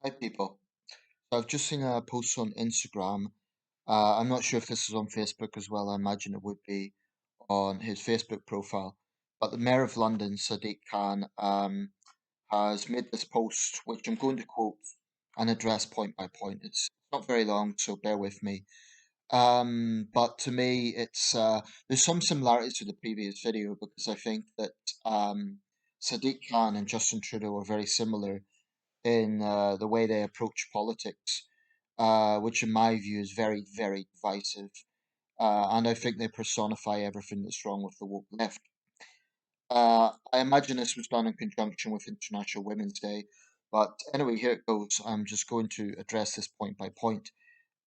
Hi, people. So I've just seen a post on Instagram. I'm not sure if this is on Facebook as well. I imagine it would be on his Facebook profile. But the Mayor of London, Sadiq Khan, has made this post, which I'm going to quote and address point by point. It's not very long, so bear with me. But to me, there's some similarities to the previous video because I think that Sadiq Khan and Justin Trudeau are very similar in the way they approach politics, which in my view is very, very divisive. And I think they personify everything that's wrong with the woke left. I imagine this was done in conjunction with International Women's Day. But anyway, here it goes. I'm just going to address this point by point,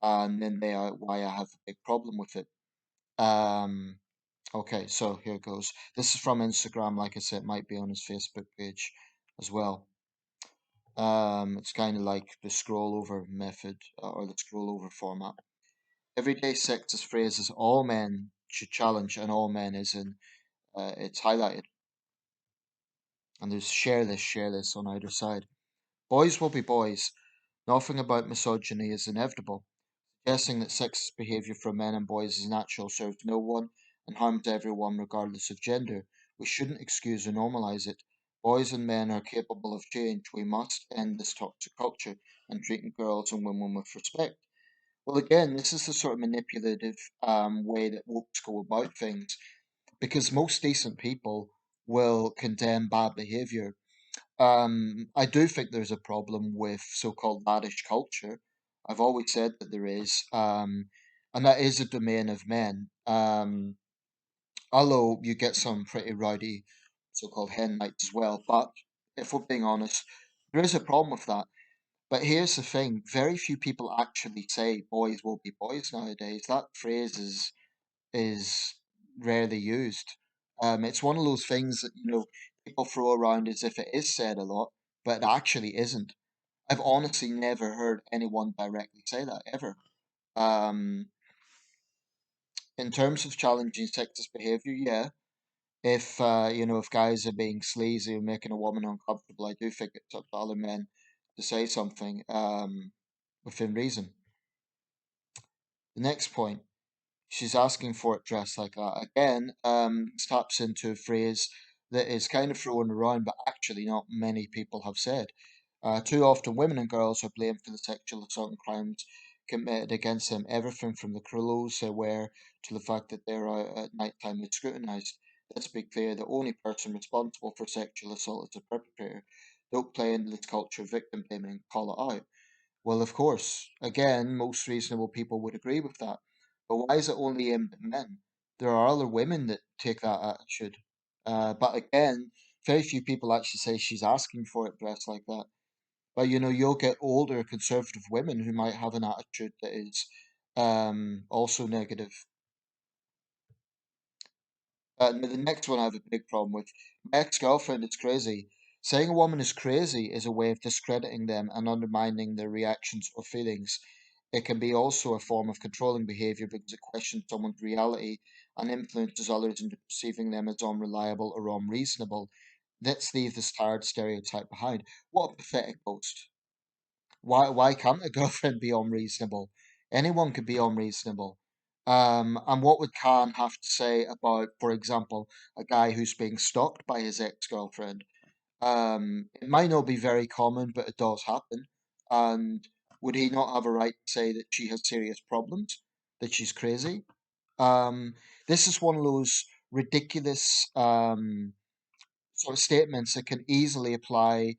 and then why I have a big problem with it. Um, okay, so here it goes. This is from Instagram. Like I said, it might be on his Facebook page as well. It's kind of like the scroll over method or the scroll over format. Everyday sexist phrases all men should challenge and all men is in it's highlighted. And there's share this on either side. Boys will be boys. Nothing about misogyny is inevitable. Suggesting that sexist behaviour from men and boys is natural serves no one and harms everyone regardless of gender. We shouldn't excuse or normalise it. Boys and men are capable of change. We must end this toxic culture and treating girls and women with respect. Well, again, this is the sort of manipulative way that wokes go about things because most decent people will condemn bad behaviour. I do think there's a problem with so-called laddish culture. I've always said that there is, and that is a domain of men. Although you get some pretty rowdy so-called hen nights as well. But if we're being honest, there is a problem with that. But here's the thing: very few people actually say "boys will be boys" nowadays. That phrase is rarely used. It's one of those things that people throw around as if it is said a lot, but it actually isn't. I've honestly never heard anyone directly say that ever. Um, in terms of challenging sexist behavior, yeah. If if guys are being sleazy or making a woman uncomfortable, I do think it's up to other men to say something within reason. The next point. She's asking for it dressed like that. Again, this taps into a phrase that is kind of thrown around, but actually not many people have said. Too often, women and girls are blamed for the sexual assault and crimes committed against them, everything from the clothes they wear to the fact that they're out at night time is scrutinised. Let's be clear, the only person responsible for sexual assault is the perpetrator. Don't play into this culture of victim blaming and call it out. Well, of course, again, most reasonable people would agree with that. But why is it only aimed at men? There are other women that take that attitude. But again, very few people actually say she's asking for it dressed like that. But you'll get older conservative women who might have an attitude that is also negative. Now the next one I have a big problem with. My ex-girlfriend is crazy. Saying a woman is crazy is a way of discrediting them and undermining their reactions or feelings. It can be also a form of controlling behavior because it questions someone's reality and influences others into perceiving them as unreliable or unreasonable. Let's leave this tired stereotype behind. What a pathetic boast. Why can't a girlfriend be unreasonable? Anyone could be unreasonable. And what would Khan have to say about, for example, a guy who's being stalked by his ex-girlfriend? It might not be very common, but it does happen. And would he not have a right to say that she has serious problems, that she's crazy? This is one of those ridiculous sort of statements that can easily apply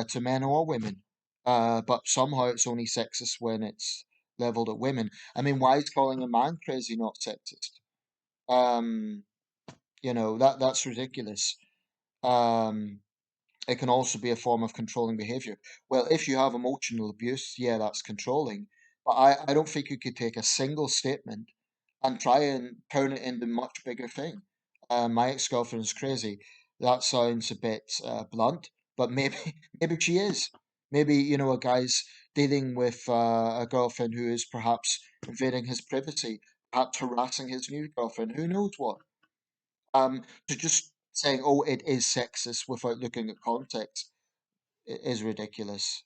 to men or women, but somehow it's only sexist when it's leveled at women. I mean, why is calling a man crazy not sexist? Um, that's ridiculous. Um, it can also be a form of controlling behavior. Well, if you have emotional abuse, yeah, that's controlling. But I don't think you could take a single statement and try and turn it into a much bigger thing. My ex-girlfriend is crazy. That sounds a bit blunt, but maybe maybe she is. Maybe a guy's dealing with a girlfriend who is perhaps invading his privacy, perhaps harassing his new girlfriend. Who knows what? To just saying, "Oh, it is sexist" without looking at context is ridiculous.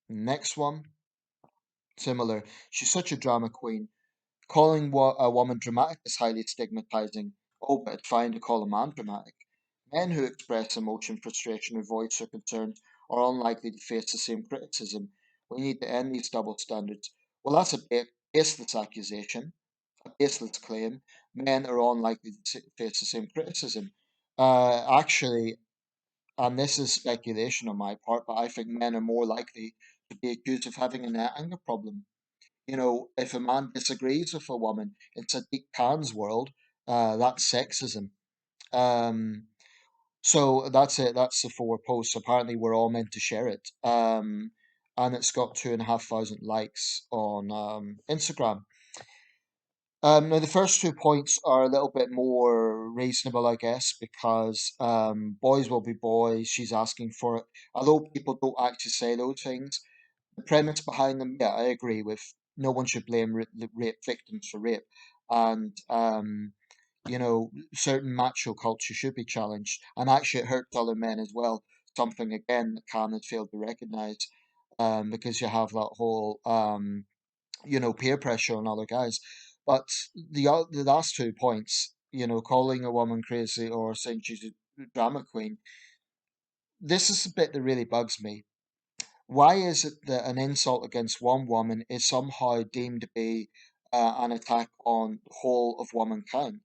Next one, similar. She's such a drama queen. Calling a woman dramatic is highly stigmatizing. Oh, but it's fine to call a man dramatic. Men who express emotion, frustration, or voice their concerns are unlikely to face the same criticism. We need to end these double standards. Well, that's a baseless accusation, a baseless claim. Men are unlikely to face the same criticism. Actually, and this is speculation on my part, but I think men are more likely to be accused of having an anger problem. You know, if a man disagrees with a woman, in Sadiq Khan's world, that's sexism. Um, so that's it. That's the four posts. Apparently, we're all meant to share it. And it's got 2,500 likes on Instagram. Now, the first 2 points are a little bit more reasonable, I guess, because boys will be boys. She's asking for it. Although people don't actually say those things, the premise behind them, yeah, I agree with. No one should blame the rape victims for rape. And, certain macho culture should be challenged. And actually, it hurts other men as well. Something, again, that Khan has failed to recognize, because you have that whole peer pressure on other guys. But the last 2 points, calling a woman crazy or saying she's a drama queen, this is the bit that really bugs me. Why is it that an insult against one woman is somehow deemed to be an attack on the whole of womankind?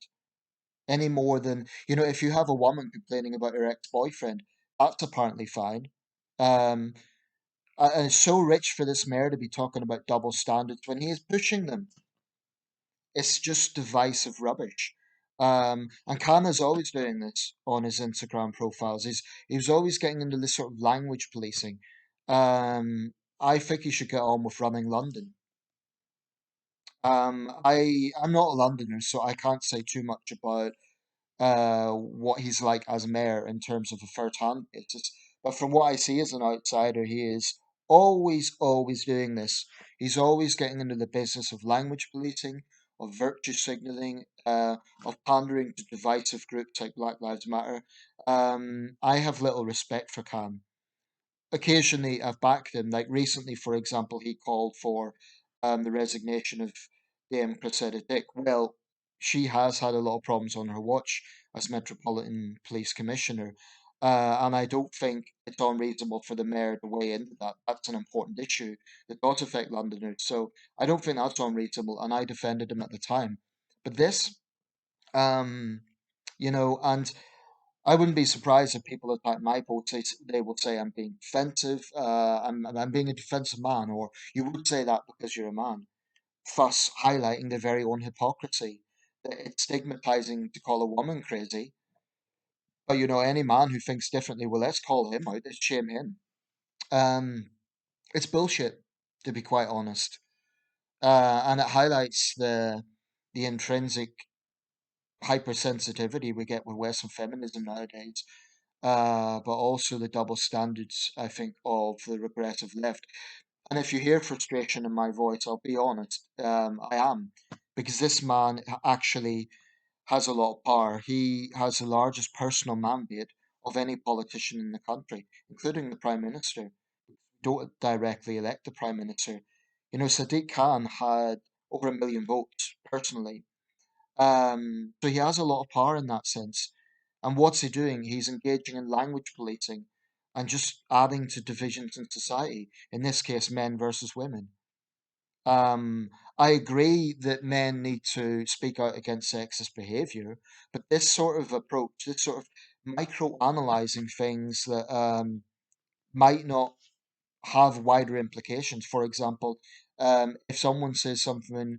Any more than, if you have a woman complaining about her ex-boyfriend, that's apparently fine. Um, and it's so rich for this mayor to be talking about double standards when he is pushing them. It's just divisive rubbish. And Kana's always doing this on his Instagram profiles. He was always getting into this sort of language policing. I think he should get on with running London. I'm not a Londoner, so I can't say too much about what he's like as mayor in terms of a first-hand basis. But from what I see as an outsider, he is always doing this. He's always getting into the business of language policing, of virtue signaling, of pandering to divisive groups like Black Lives Matter. I have little respect for Khan. Occasionally, I've backed him. Like recently, for example, he called for the resignation of Dame Cressida Dick. Well, she has had a lot of problems on her watch as Metropolitan Police Commissioner. And I don't think it's unreasonable for the mayor to weigh into that. That's an important issue that does affect Londoners. So I don't think that's unreasonable, and I defended him at the time. But this, um, and I wouldn't be surprised if people attack my post. They will say I'm being defensive. I'm being a defensive man, or you would say that because you're a man, thus highlighting their very own hypocrisy. That it's stigmatizing to call a woman crazy, but any man who thinks differently, well, let's call him out. Let's shame him. Um, it's bullshit, to be quite honest, and it highlights the intrinsic hypersensitivity we get with Western feminism nowadays, but also the double standards, I think, of the regressive left. And if you hear frustration in my voice, I'll be honest, I am, because this man actually has a lot of power. He has the largest personal mandate of any politician in the country, including the Prime Minister. Don't directly elect the Prime Minister. Sadiq Khan had over 1 million votes personally. So he has a lot of power in that sense. And what's he doing? He's engaging in language policing and just adding to divisions in society, in this case, men versus women. Um, I agree that men need to speak out against sexist behavior, but this sort of approach, this sort of micro-analyzing things that might not have wider implications. For example, if someone says something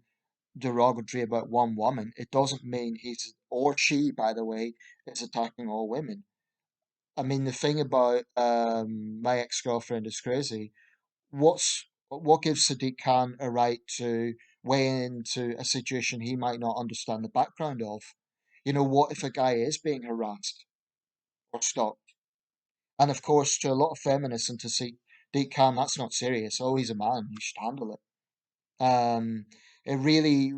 derogatory about one woman, it doesn't mean he's or she, by the way, is attacking all women. I mean, the thing about my ex-girlfriend is crazy. What gives Sadiq Khan a right to weigh into a situation he might not understand the background of? What if a guy is being harassed or stalked? And of course, to a lot of feminists and to Sadiq Khan, that's not serious. Oh, he's a man. You should handle it. Um, it really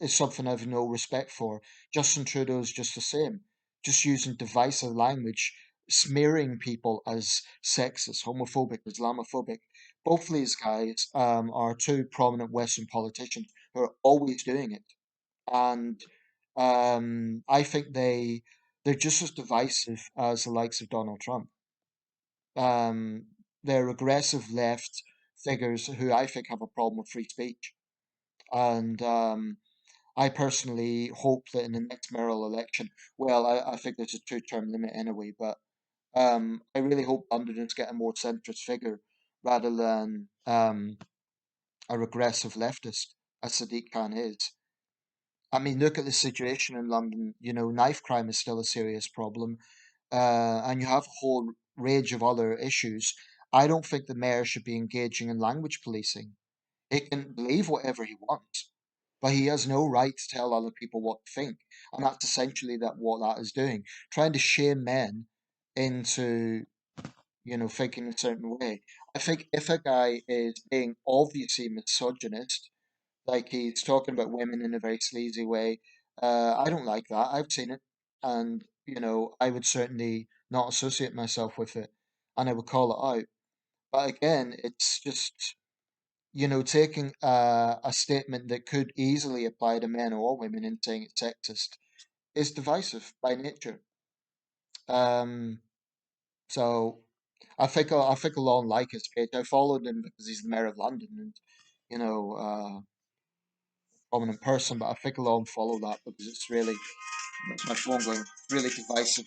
is something I've no respect for. Justin Trudeau's just the same, just using divisive language. smearing people as sexist, homophobic, Islamophobic. Both of these guys are two prominent Western politicians who are always doing it, and I think they're just as divisive as the likes of Donald Trump. Um, they're aggressive left figures who I think have a problem with free speech, and I personally hope that in the next mayoral election, well, I think there's a two-term limit anyway, but I really hope Londoners get a more centrist figure rather than a regressive leftist, as Sadiq Khan is. I mean, look at the situation in London. You know, knife crime is still a serious problem, and you have a whole range of other issues. I don't think the mayor should be engaging in language policing. He can believe whatever he wants, but he has no right to tell other people what to think. And that's essentially what that is doing, trying to shame men into, thinking a certain way. I think if a guy is being obviously misogynist, like he's talking about women in a very sleazy way, I don't like that. I've seen it, and I would certainly not associate myself with it, and I would call it out. But again, it's just taking a statement that could easily apply to men or women and saying it's sexist is divisive by nature. Um, so I think along like his page. I followed him because he's the mayor of London and prominent person. But I think along follow that because it's really, that's my phone going, really divisive.